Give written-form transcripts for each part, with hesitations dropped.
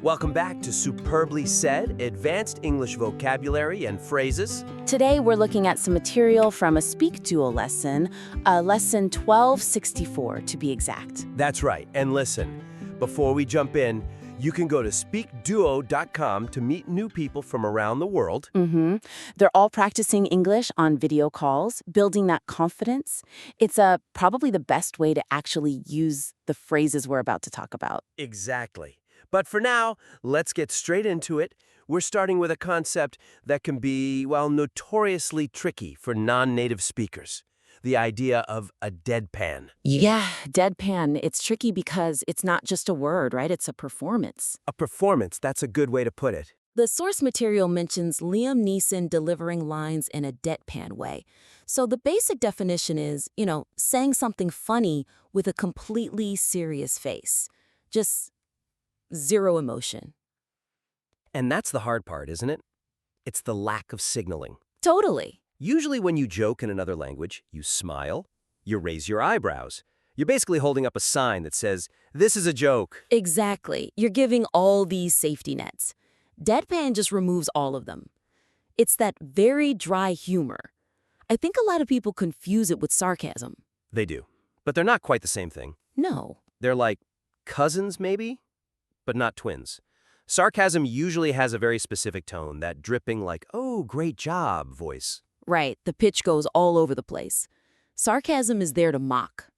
Welcome back to Superbly Said, Advanced English Vocabulary and Phrases. Today, we're looking at some material from a SpeakDuo lesson, lesson 1264 to be exact. That's right. And listen, before we jump in, you can go to SpeakDuo.com to meet new people from around the world. They're all practicing English on video calls, building that confidence. It's probably the best way to actually use the phrases we're about to talk about. Exactly. But for now, let's get straight into it. We're starting with a concept that can be, well, notoriously tricky for non-native speakers. The idea of a deadpan. Yeah, deadpan. It's tricky because it's not just a word, right? It's a performance. A performance, that's a good way to put it. The source material mentions Liam Neeson delivering lines in a deadpan way. So the basic definition is, saying something funny with a completely serious face. Just zero emotion. And that's the hard part, isn't it? It's the lack of signaling. Totally. Usually when you joke in another language, you smile, you raise your eyebrows. You're basically holding up a sign that says, "This is a joke." Exactly. You're giving all these safety nets. Deadpan just removes all of them. It's that very dry humor. I think a lot of people confuse it with sarcasm. They do. But they're not quite the same thing. No. They're like cousins, maybe? But not twins. Sarcasm usually has a very specific tone, that dripping like, "Oh, great job" voice. Right, the pitch goes all over the place. Sarcasm is there to mock.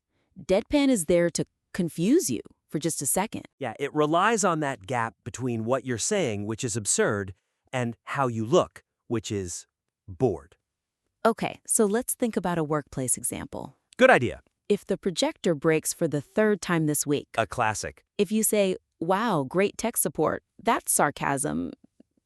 Deadpan is there to confuse you for just a second. Yeah, it relies on that gap between what you're saying, which is absurd, and how you look, which is bored. Okay, so let's think about a workplace example. Good idea. If the projector breaks for the third time this week, A classic. if you say, "Wow, great tech support," that's sarcasm.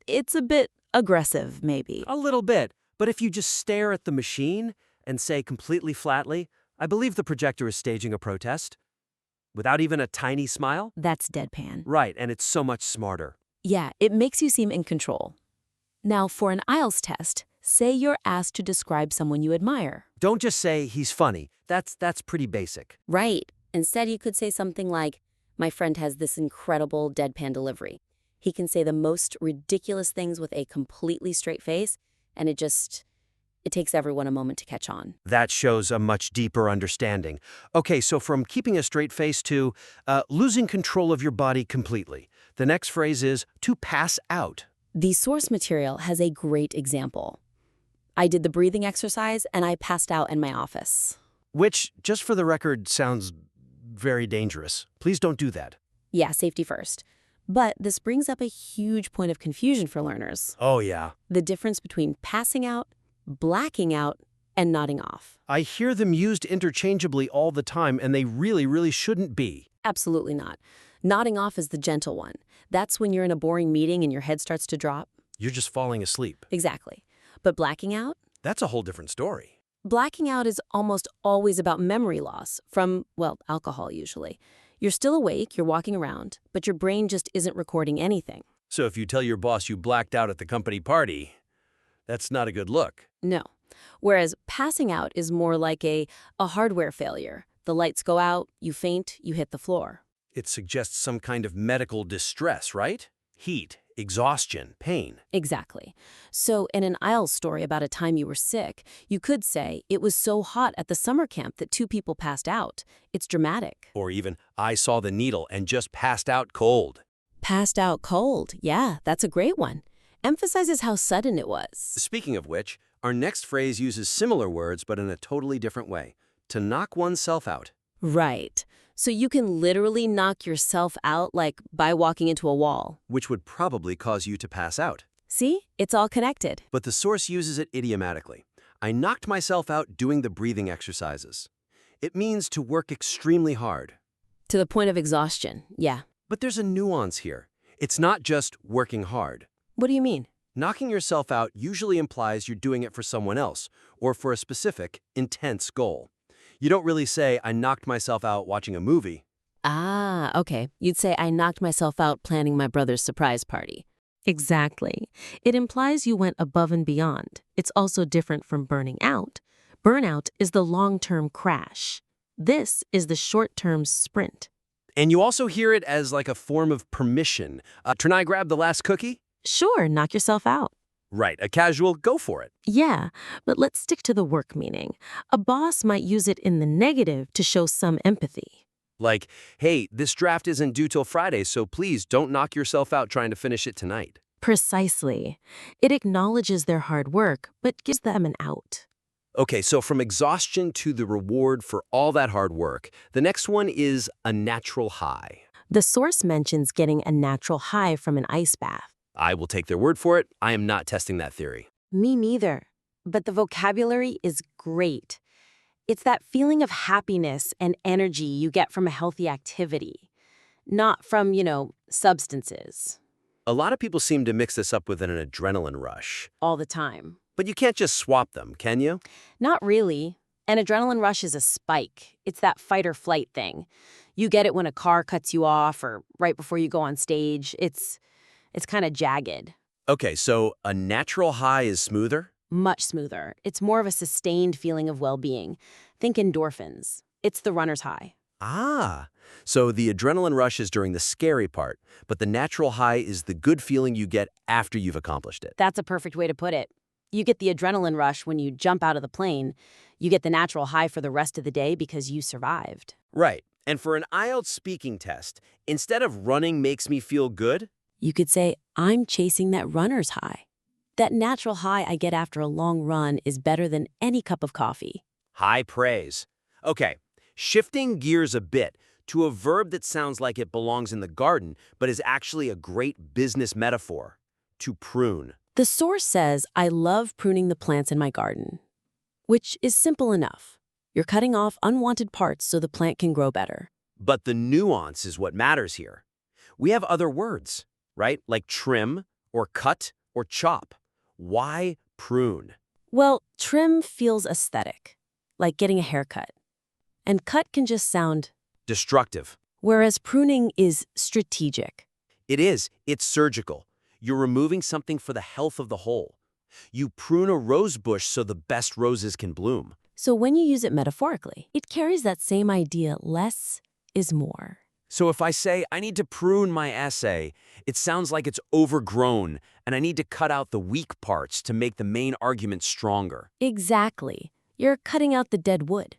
It's a bit aggressive, maybe. A little bit. But if you just stare at the machine and say completely flatly, "I believe the projector is staging a protest," without even a tiny smile? That's deadpan. Right, and it's so much smarter. Yeah, it makes you seem in control. Now, for an IELTS test, say you're asked to describe someone you admire. Don't just say, "He's funny." That's pretty basic. Right. Instead, you could say something like, "My friend has this incredible deadpan delivery. He can say the most ridiculous things with a completely straight face, and it takes everyone a moment to catch on." That shows a much deeper understanding. Okay, so from keeping a straight face to losing control of your body completely. The next phrase is to pass out. The source material has a great example. "I did the breathing exercise, and I passed out in my office." Which, just for the record, sounds very dangerous. Please don't do that. Yeah, safety first. But this brings up a huge point of confusion for learners. Oh, yeah. The difference between passing out, blacking out, and nodding off. I hear them used interchangeably all the time, and they really shouldn't be. Absolutely not. Nodding off is the gentle one. That's when you're in a boring meeting and your head starts to drop. You're just falling asleep. Exactly. But blacking out? That's a whole different story. Blacking out is almost always about memory loss from, well, alcohol usually. You're still awake, you're walking around, but your brain just isn't recording anything. So if you tell your boss you blacked out at the company party, that's not a good look. No. Whereas passing out is more like a hardware failure. The lights go out, you faint, you hit the floor. It suggests some kind of medical distress, right? Heat, exhaustion, pain. Exactly. So in an IELTS story about a time you were sick, you could say, "It was so hot at the summer camp that 2 people passed out." It's dramatic. Or even, "I saw the needle and just passed out cold." Passed out cold. Yeah, that's a great one. Emphasizes how sudden it was. Speaking of which, our next phrase uses similar words but in a totally different way. To knock oneself out. Right. So you can literally knock yourself out, like by walking into a wall. Which would probably cause you to pass out. See? It's all connected. But the source uses it idiomatically. I knocked myself out doing the breathing exercises. It means to work extremely hard. To the point of exhaustion, yeah. But there's a nuance here. It's not just working hard. What do you mean? Knocking yourself out usually implies you're doing it for someone else or for a specific, intense goal. You don't really say, "I knocked myself out watching a movie." Ah, okay. You'd say, "I knocked myself out planning my brother's surprise party." Exactly. It implies you went above and beyond. It's also different from burning out. Burnout is the long-term crash. This is the short-term sprint. And you also hear it as like a form of permission. Can I grab the last cookie? Sure, knock yourself out. Right, a casual go for it. Yeah, but let's stick to the work meaning. A boss might use it in the negative to show some empathy. Like, hey, this draft isn't due till Friday, so please don't knock yourself out trying to finish it tonight. Precisely. It acknowledges their hard work, but gives them an out. Okay, so from exhaustion to the reward for all that hard work, the next one is a natural high. The source mentions getting a natural high from an ice bath. I will take their word for it. I am not testing that theory. Me neither. But the vocabulary is great. It's that feeling of happiness and energy you get from a healthy activity, not from, substances A lot of people seem to mix this up with an adrenaline rush. all the time. But you can't just swap them, can you? Not really. An adrenaline rush is a spike. It's that fight or flight thing. You get it when a car cuts you off or right before you go on stage. It's kind of jagged. Okay, so a natural high is smoother? Much smoother. It's more of a sustained feeling of well-being. Think endorphins. It's the runner's high. Ah, so the adrenaline rush is during the scary part, but the natural high is the good feeling you get after you've accomplished it. That's a perfect way to put it. You get the adrenaline rush when you jump out of the plane. You get the natural high for the rest of the day because you survived. Right. And for an IELTS speaking test, instead of running makes me feel good, You could say, I'm chasing that runner's high. That natural high I get after a long run is better than any cup of coffee. high praise. Okay, shifting gears a bit to a verb that sounds like it belongs in the garden, but is actually a great business metaphor, to prune. The source says, I love pruning the plants in my garden, which is simple enough. You're cutting off unwanted parts so the plant can grow better. But the nuance is what matters here. We have other words, right? Like trim, or cut, or chop. Why prune? Well, trim feels aesthetic, like getting a haircut. And cut can just sound, Destructive. whereas pruning is strategic. It is. It's surgical. You're removing something for the health of the whole. You prune a rose bush so the best roses can bloom. So when you use it metaphorically, it carries that same idea, less is more. So if I say, I need to prune my essay, it sounds like it's overgrown, and I need to cut out the weak parts to make the main argument stronger. Exactly. You're cutting out the dead wood.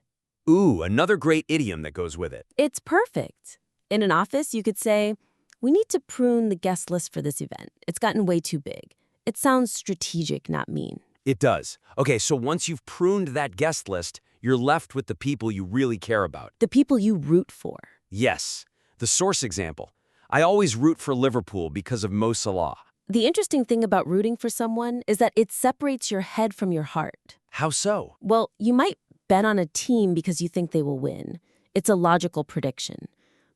Ooh, another great idiom that goes with it. It's perfect. In an office, you could say, we need to prune the guest list for this event. It's gotten way too big. It sounds strategic, not mean. It does. Okay, so once you've pruned that guest list, you're left with the people you really care about. The people you root for. Yes, the source example. I always root for Liverpool because of Mo Salah. The interesting thing about rooting for someone is that it separates your head from your heart. How so? Well, you might bet on a team because you think they will win. It's a logical prediction.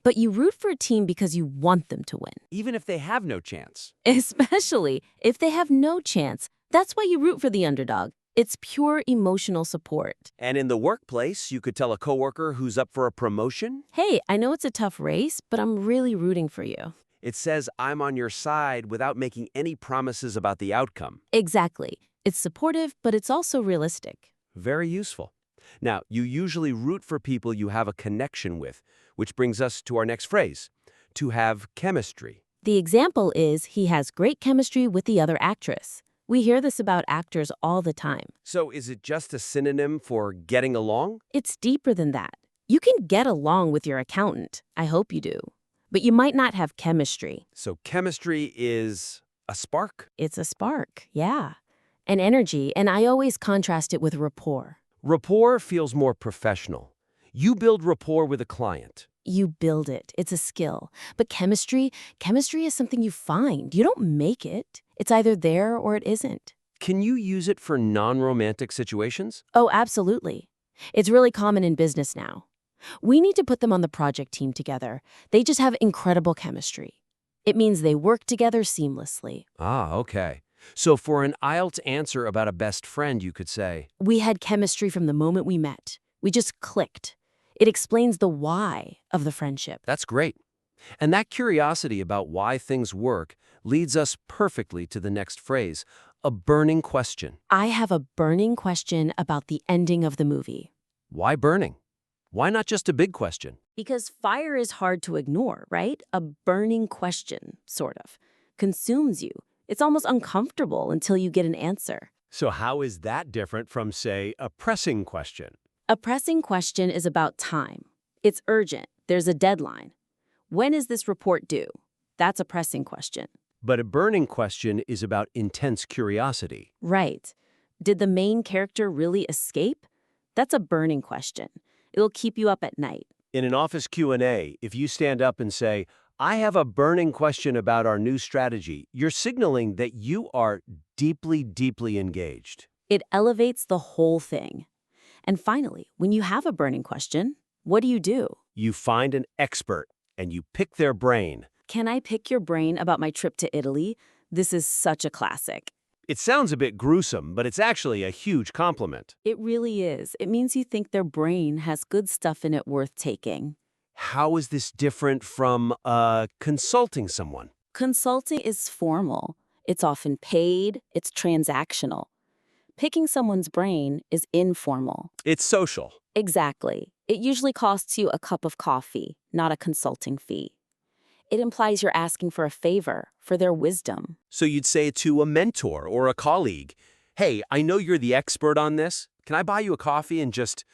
But you root for a team because you want them to win. Even if they have no chance. Especially if they have no chance. That's why you root for the underdog. It's pure emotional support. And in the workplace, you could tell a coworker who's up for a promotion. Hey, I know it's a tough race, but I'm really rooting for you. It says, I'm on your side without making any promises about the outcome. Exactly. It's supportive, but it's also realistic. Very useful. Now, you usually root for people you have a connection with, which brings us to our next phrase, to have chemistry. The example is he has great chemistry with the other actress. We hear this about actors all the time. So is it just a synonym for getting along? It's deeper than that. You can get along with your accountant. I hope you do. But you might not have chemistry. So chemistry is a spark? It's a spark, yeah. An energy, and I always contrast it with rapport. Rapport feels more professional. You build rapport with a client. You build it. It's a skill. But chemistry is something you find. You don't make it. It's either there or it isn't. Can you use it for non-romantic situations? Oh, absolutely. It's really common in business now. We need to put them on the project team together. They just have incredible chemistry. It means they work together seamlessly. Ah, okay. So for an IELTS answer about a best friend, you could say, We had chemistry from the moment we met. We just clicked. It explains the why of the friendship. that's great. And that curiosity about why things work leads us perfectly to the next phrase, a burning question. I have a burning question about the ending of the movie. Why burning? Why not just a big question? Because fire is hard to ignore, right? A burning question, sort of, consumes you. It's almost uncomfortable until you get an answer. So how is that different from, say, a pressing question? A pressing question is about time. It's urgent. There's a deadline. When is this report due? That's a pressing question. But a burning question is about intense curiosity. Right. Did the main character really escape? That's a burning question. It'll keep you up at night. In an office Q&A, if you stand up and say, I have a burning question about our new strategy, you're signaling that you are deeply, deeply engaged. It elevates the whole thing. And finally, when you have a burning question, what do? You find an expert and you pick their brain. Can I pick your brain about my trip to Italy? This is such a classic. It sounds a bit gruesome, but it's actually a huge compliment. It really is. It means you think their brain has good stuff in it worth taking. How is this different from consulting someone? Consulting is formal. It's often paid. It's transactional. Picking someone's brain is informal. It's social. Exactly. It usually costs you a cup of coffee, not a consulting fee. It implies you're asking for a favor, for their wisdom. So you'd say to a mentor or a colleague, hey, I know you're the expert on this. Can I buy you a coffee and just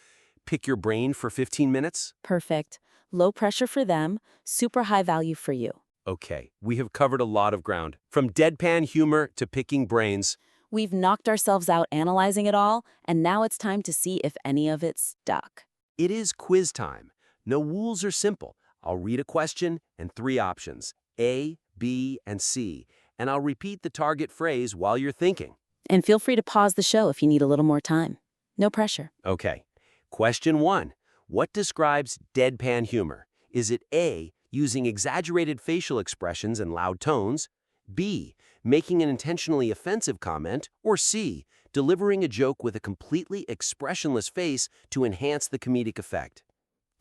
pick your brain for 15 minutes? Perfect. Low pressure for them, super high value for you. Okay, we have covered a lot of ground. From deadpan humor to picking brains. We've knocked ourselves out analyzing it all, and now it's time to see if any of it stuck. It is quiz time. No rules are simple. I'll read a question and 3 options, A, B, and C, and I'll repeat the target phrase while you're thinking. And feel free to pause the show if you need a little more time. No pressure. Okay. Question 1. What describes deadpan humor? Is it A, using exaggerated facial expressions and loud tones, B, making an intentionally offensive comment, or C, delivering a joke with a completely expressionless face to enhance the comedic effect?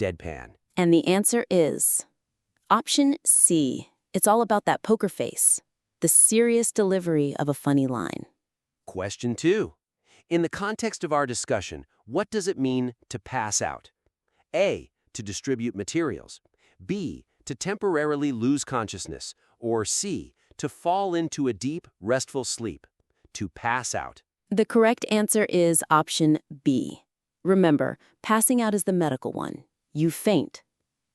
Deadpan. And the answer is option C. It's all about that poker face, the serious delivery of a funny line. Question 2. In the context of our discussion, what does it mean to pass out? A, to distribute materials. B, to temporarily lose consciousness. Or C, to fall into a deep, restful sleep. To pass out. The correct answer is option B. Remember, passing out is the medical one. You faint.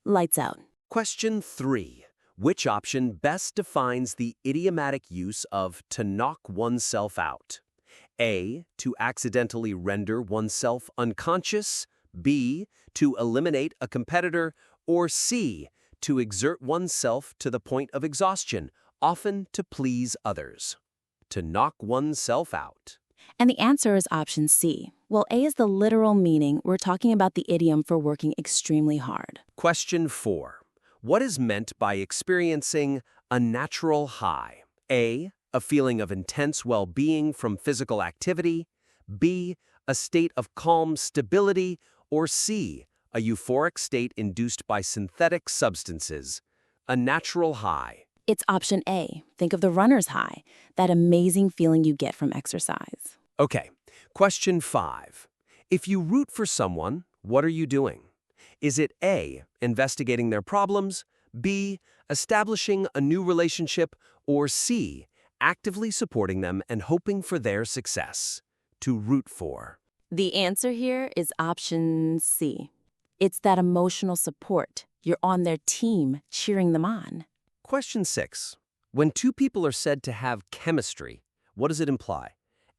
Lights out. Question 3. Which option best defines the idiomatic use of to knock oneself out? A, to accidentally render oneself unconscious. B, to eliminate a competitor. Or C, to exert oneself to the point of exhaustion, often to please others. To knock oneself out. And the answer is option C. Well, A is the literal meaning. We're talking about the idiom for working extremely hard. Question 4. What is meant by experiencing a natural high? A, a feeling of intense well-being from physical activity. B, a state of calm stability. Or C, a euphoric state induced by synthetic substances. A natural high. It's option A. Think of the runner's high, that amazing feeling you get from exercise. Okay, question 5. If you root for someone, what are you doing? Is it A, investigating their problems, B, establishing a new relationship, or C, actively supporting them and hoping for their success? To root for. The answer here is option C. It's that emotional support. You're on their team, cheering them on. Question 6. When 2 people are said to have chemistry, what does it imply?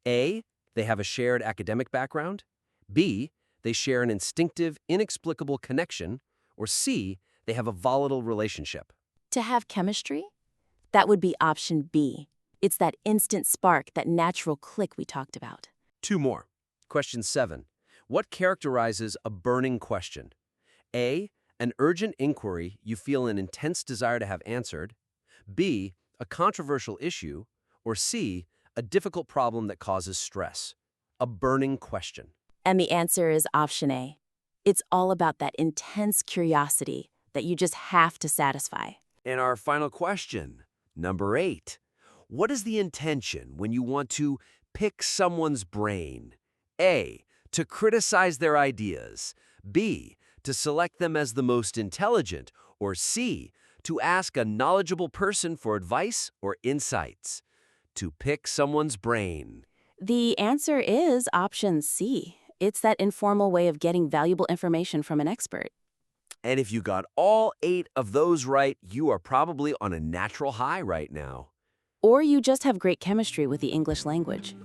A, they have a shared academic background. B, they share an instinctive, inexplicable connection. Or C, they have a volatile relationship. To have chemistry? That would be option B. It's that instant spark, that natural click we talked about. 2 more. Question 7. What characterizes a burning question? A, an urgent inquiry you feel an intense desire to have answered. B, a controversial issue. Or C, a difficult problem that causes stress. A burning question. And the answer is option A. It's all about that intense curiosity that you just have to satisfy. And our final question, number 8. What is the intention when you want to pick someone's brain? A, to criticize their ideas. B, to select them as the most intelligent, or C, to ask a knowledgeable person for advice or insights, to pick someone's brain. The answer is option C. It's that informal way of getting valuable information from an expert. And if you got all 8 of those right, you are probably on a natural high right now. Or you just have great chemistry with the English language.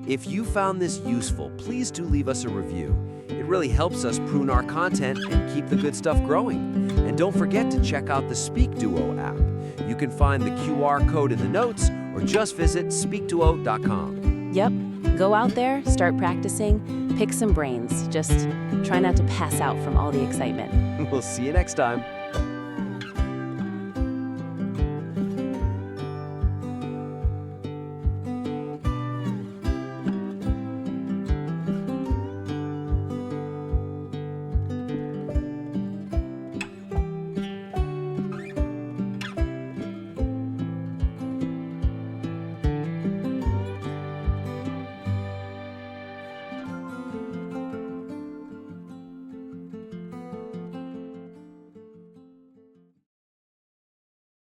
If you found this useful, please do leave us a review. It really helps us prune our content and keep the good stuff growing. And don't forget to check out the SpeakDuo app. You can find the QR code in the notes or just visit SpeakDuo.com. Yep, go out there, start practicing, pick some brains. Just try not to pass out from all the excitement. We'll see you next time.